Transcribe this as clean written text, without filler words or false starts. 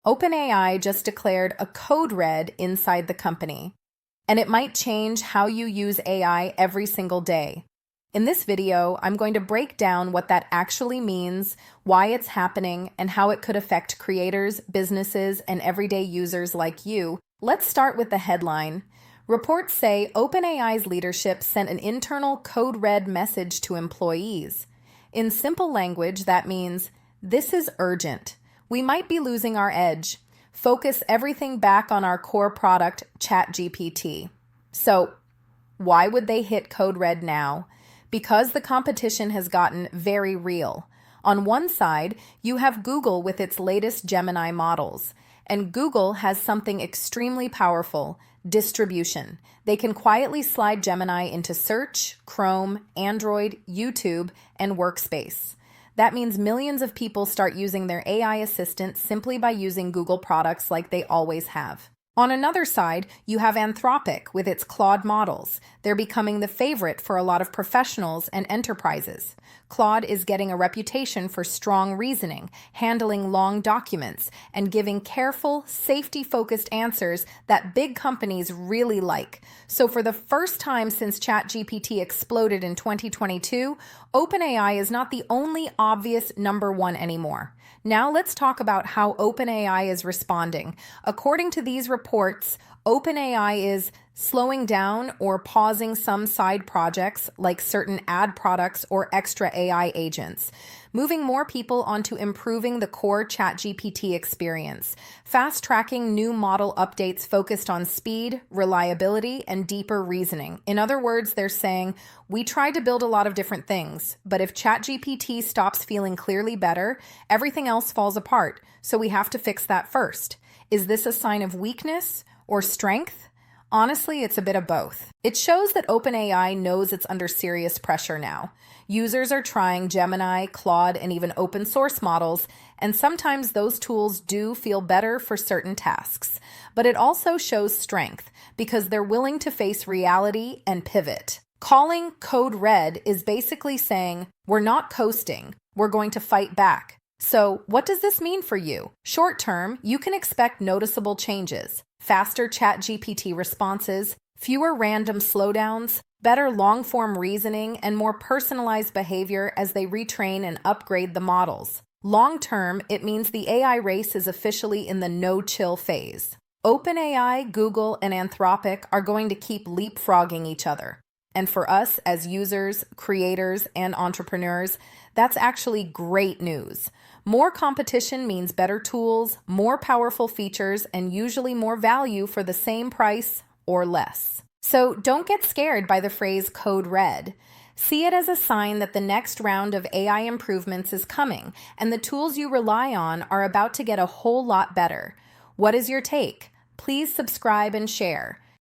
OpenAI just declared a code red inside the company, and it might change how you use AI every single day. In this video, I'm going to break down what that actually means, why it's happening, and how it could affect creators, businesses, and everyday users like you. Let's start with the headline. Reports say OpenAI's leadership sent an internal code red message to employees. In simple language, that means, this is urgent. We might be losing our edge. Focus everything back on our core product, ChatGPT. So, why would they hit code red now? Because the competition has gotten very real. On one side, you have Google with its latest Gemini models. And Google has something extremely powerful, distribution. They can quietly slide Gemini into Search, Chrome, Android, YouTube, and Workspace. That means millions of people start using their AI assistant simply by using Google products like they always have. On another side, you have Anthropic with its Claude models. They're becoming the favorite for a lot of professionals and enterprises. Claude is getting a reputation for strong reasoning, handling long documents, and giving careful, safety-focused answers that big companies really like. So for the first time since ChatGPT exploded in 2022, OpenAI is not the only obvious number one anymore. Now let's talk about how OpenAI is responding. According to these reports, OpenAI is slowing down or pausing some side projects like certain ad products or extra AI agents, moving more people onto improving the core ChatGPT experience, fast-tracking new model updates focused on speed, reliability, and deeper reasoning. In other words, they're saying, we tried to build a lot of different things, but if ChatGPT stops feeling clearly better, everything else falls apart, so we have to fix that first. Is this a sign of weakness or strength? Honestly, it's a bit of both. It shows that OpenAI knows it's under serious pressure now. Users are trying Gemini, Claude, and even open source models, and sometimes those tools do feel better for certain tasks. But it also shows strength, because they're willing to face reality and pivot. Calling code red is basically saying, we're not coasting, we're going to fight back. So, what does this mean for you? Short term, you can expect noticeable changes. Faster ChatGPT responses, fewer random slowdowns, better long-form reasoning, and more personalized behavior as they retrain and upgrade the models. Long-term, it means the AI race is officially in the no-chill phase. OpenAI, Google, and Anthropic are going to keep leapfrogging each other. And for us as users, creators, and entrepreneurs, that's actually great news. More competition means better tools, more powerful features, and usually more value for the same price or less. So don't get scared by the phrase code red. See it as a sign that the next round of AI improvements is coming, and the tools you rely on are about to get a whole lot better. What is your take? Please subscribe and share.